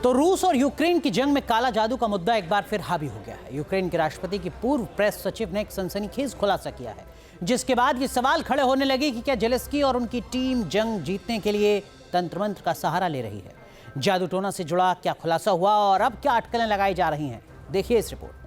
तो रूस और यूक्रेन की जंग में काला जादू का मुद्दा एक बार फिर हावी हो गया है। यूक्रेन के राष्ट्रपति की पूर्व प्रेस सचिव ने एक सनसनीखेज खुलासा किया है, जिसके बाद ये सवाल खड़े होने लगे कि क्या जेलेंस्की और उनकी टीम जंग जीतने के लिए तंत्र मंत्र का सहारा ले रही है। जादू टोना से जुड़ा क्या खुलासा हुआ और अब क्या अटकलें लगाई जा रही हैं, देखिए इस रिपोर्ट।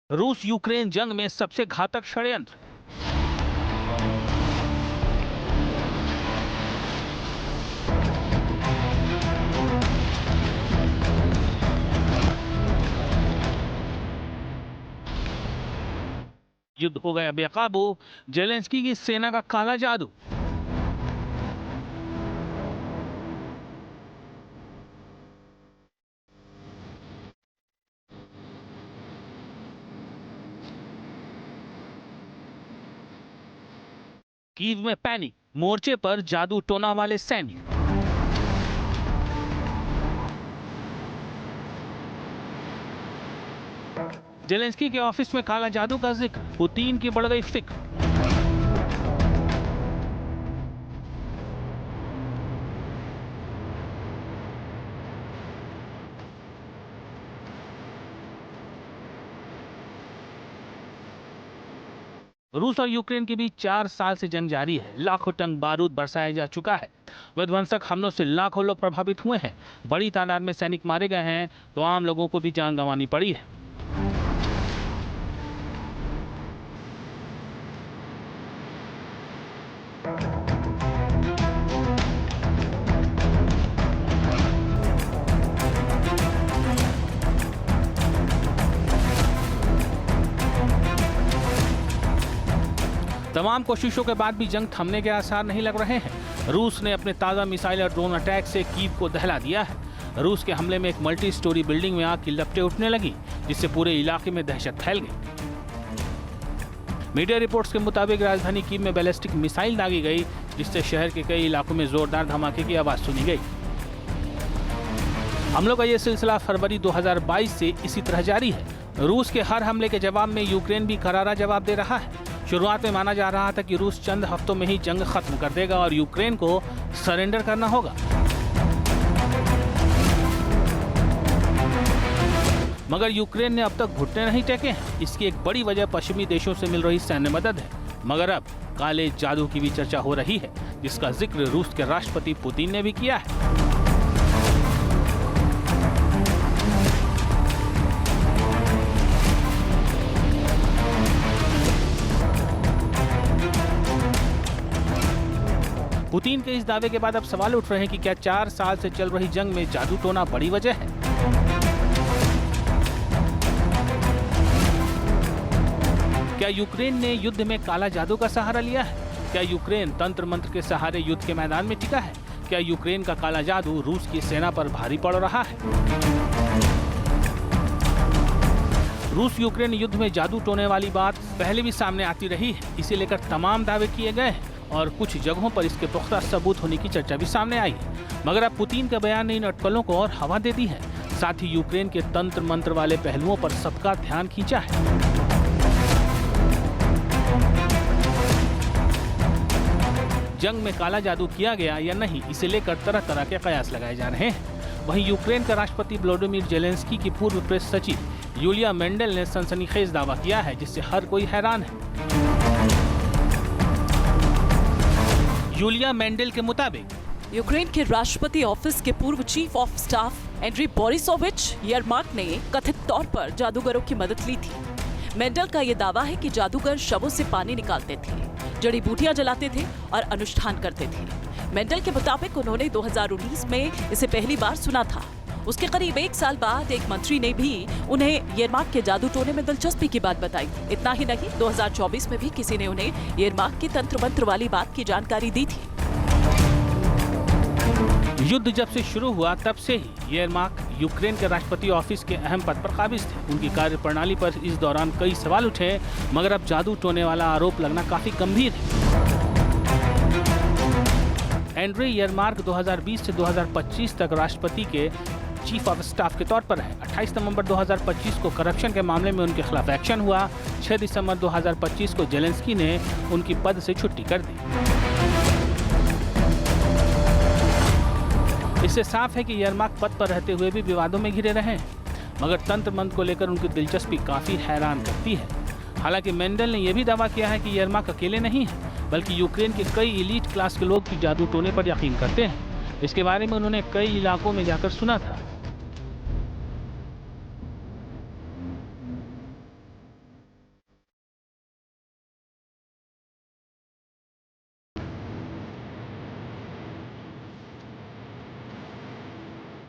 रूस यूक्रेन जंग में सबसे घातक षड्यंत्र। युद्ध हो गया बेकाबू, जेलेंस्की की सेना का काला जादू। कीव में पैनिक, मोर्चे पर जादू टोना वाले सैनिक। जेलेंस्की के ऑफिस में काला जादू का जिक्र, पुतिन की बढ़ गई फिक्र। रूस और यूक्रेन के बीच 4 साल से जंग जारी है। लाखों टन बारूद बरसाया जा चुका है। विध्वंसक हमलों से लाखों लोग प्रभावित हुए हैं। बड़ी तादाद में सैनिक मारे गए हैं, तो आम लोगों को भी जान गंवानी पड़ी है। तमाम कोशिशों के बाद भी जंग थमने के आसार नहीं लग रहे हैं। रूस ने अपने ताज़ा मिसाइल और ड्रोन अटैक से कीव को दहला दिया है। रूस के हमले में एक मल्टी स्टोरी बिल्डिंग में आग की लपटें उठने लगी, जिससे पूरे इलाके में दहशत फैल गई। मीडिया रिपोर्ट्स के मुताबिक राजधानी कीव में बैलिस्टिक मिसाइल दागी गई, जिससे शहर के कई इलाकों में जोरदार धमाके की आवाज सुनी गई। हमलों का यह सिलसिला फरवरी 2022 से इसी तरह जारी है। रूस के हर हमले के जवाब में यूक्रेन भी करारा जवाब दे रहा है। शुरुआत में माना जा रहा था कि रूस चंद हफ्तों में ही जंग खत्म कर देगा और यूक्रेन को सरेंडर करना होगा। मगर यूक्रेन ने अब तक घुटने नहीं टेके हैं। इसकी एक बड़ी वजह पश्चिमी देशों से मिल रही सैन्य मदद है। मगर अब काले जादू की भी चर्चा हो रही है, जिसका जिक्र रूस के राष्ट्रपति पुतिन ने भी किया है। पुतिन के इस दावे के बाद अब सवाल उठ रहे हैं कि क्या 4 साल से चल रही जंग में जादू टोना बड़ी वजह है। क्या यूक्रेन ने युद्ध में काला जादू का सहारा लिया है? क्या यूक्रेन तंत्र मंत्र के सहारे युद्ध के मैदान में टिका है? क्या यूक्रेन का काला जादू रूस की सेना पर भारी पड़ रहा है? रूस यूक्रेन युद्ध में जादू टोने वाली बात पहले भी सामने आती रही है। इसे लेकर तमाम दावे किए गए हैं और कुछ जगहों पर इसके पुख्ता सबूत होने की चर्चा भी सामने आई है। मगर अब पुतिन का बयान ने इन अटकलों को और हवा दे दी है। साथ ही यूक्रेन के तंत्र मंत्र वाले पहलुओं पर सबका ध्यान खींचा है। जंग में काला जादू किया गया या नहीं, इसे लेकर तरह तरह के कयास लगाए जा रहे हैं। वहीं यूक्रेन का राष्ट्रपति व्लादिमीर जेलेंस्की की पूर्व प्रेस सचिव यूलिया मेंडेल ने सनसनीखेज दावा किया है, जिससे हर कोई हैरान है। यूलिया मेंडेल के मुताबिक यूक्रेन के राष्ट्रपति ऑफिस के पूर्व chief of staff Andriy Borisovich Yermak ने कथित तौर पर जादूगरों की मदद ली थी। मेंडेल का यह दावा है कि जादूगर शवों से पानी निकालते थे, जड़ी बूटियां जलाते थे और अनुष्ठान करते थे। मेंडेल के मुताबिक उन्होंने 2019 में इसे पहली बार सुना था। उसके करीब 1 साल बाद एक मंत्री ने भी उन्हें येरमाक के जादू टोने में दिलचस्पी की बात बताई थी। इतना ही नहीं, 2024 में भी किसी ने उन्हें येरमाक की तंत्र मंत्र वाली बात की जानकारी दी थी। युद्ध जब से शुरू हुआ तब से ही येरमाक यूक्रेन के राष्ट्रपति ऑफिस के अहम पद पर काबिज थे। उनकी कार्यप्रणाली पर इस दौरान कई सवाल उठे, मगर अब जादू टोने वाला आरोप लगना काफी गंभीर है। एंड्रे येरमाक 2020 से 2025 तक राष्ट्रपति के चीफ ऑफ स्टाफ के तौर पर है। 28 नवंबर 2025 को करप्शन के मामले में उनके खिलाफ एक्शन हुआ। 6 दिसंबर 2025 को जेलेंस्की ने उनकी पद से छुट्टी कर दी। इससे साफ है कि येरमाक पद पर रहते हुए भी विवादों में घिरे रहे हैं, मगर तंत्र मंत्र को लेकर उनकी दिलचस्पी काफी हैरान करती है। हालांकि मेंडल ने यह भी दावा किया है कि येरमाक अकेले नहीं है, बल्कि यूक्रेन के कई एलीट क्लास के लोग भी जादू टोने पर यकीन करते हैं। इसके बारे में उन्होंने कई इलाकों में जाकर सुना था।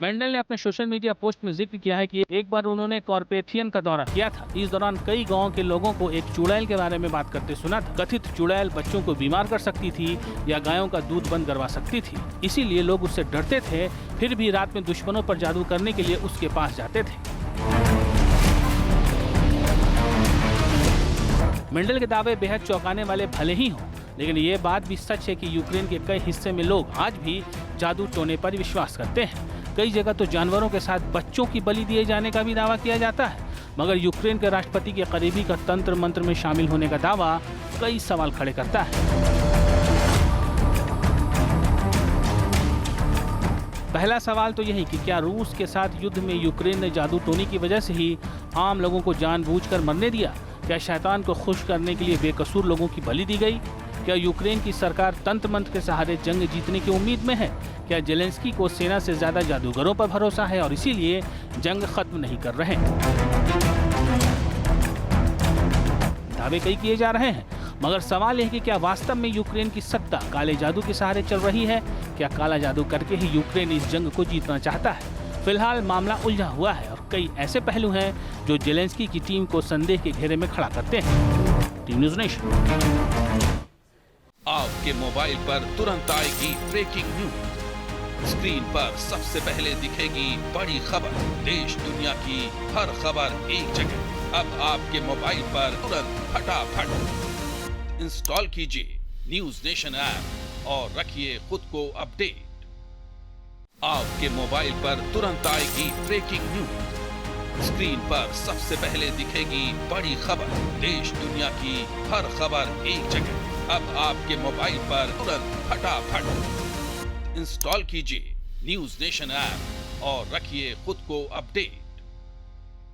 मेंडल ने अपने सोशल मीडिया पोस्ट में जिक्र किया है कि एक बार उन्होंने कॉर्पेथियन का दौरा किया था। इस दौरान कई गांव के लोगों को एक चुड़ैल के बारे में बात करते सुना था। कथित चुड़ैल बच्चों को बीमार कर सकती थी या गायों का दूध बंद करवा सकती थी, इसीलिए लोग उससे डरते थे, फिर भी रात में दुश्मनों पर जादू करने के लिए उसके पास जाते थे। मेंडल के दावे बेहद चौंकाने वाले भले ही हों, लेकिन ये बात भी सच है कि यूक्रेन के कई हिस्से में लोग आज भी जादू टोने पर विश्वास करते हैं। कई जगह तो जानवरों के साथ बच्चों की बलि दिए जाने का भी दावा किया जाता है, मगर यूक्रेन के राष्ट्रपति के करीबी का तंत्र मंत्र में शामिल होने का दावा कई सवाल खड़े करता है। पहला सवाल तो यही कि क्या रूस के साथ युद्ध में यूक्रेन ने जादू टोने की वजह से ही आम लोगों को जानबूझकर मरने दिया? क्या शैतान को खुश करने के लिए बेकसूर लोगों की बलि दी गई? क्या यूक्रेन की सरकार तंत्र मंत्र के सहारे जंग जीतने की उम्मीद में है? क्या जेलेंस्की को सेना से ज्यादा जादूगरों पर भरोसा है और इसीलिए जंग खत्म नहीं कर रहे? दावे कई किए जा रहे हैं, मगर सवाल यह कि क्या वास्तव में यूक्रेन की सत्ता काले जादू के सहारे चल रही है? क्या काला जादू करके ही यूक्रेन इस जंग को जीतना चाहता है? फिलहाल मामला उलझा हुआ है और कई ऐसे पहलू हैं जो जेलेंस्की की टीम को संदेह के घेरे में खड़ा करते हैं। Team news nation. आपके मोबाइल पर तुरंत आएगी ब्रेकिंग न्यूज। स्क्रीन पर सबसे पहले दिखेगी बड़ी खबर। देश दुनिया की हर खबर एक जगह। अब आपके मोबाइल पर तुरंत फटाफट इंस्टॉल कीजिए न्यूज नेशन ऐप और रखिए खुद को अपडेट। आपके मोबाइल पर तुरंत आएगी ब्रेकिंग न्यूज। स्क्रीन पर सबसे पहले दिखेगी बड़ी खबर। देश दुनिया की हर खबर एक जगह। अब आपके मोबाइल पर तुरंत फटाफट इंस्टॉल कीजिए न्यूज नेशन ऐप और रखिए खुद को अपडेट।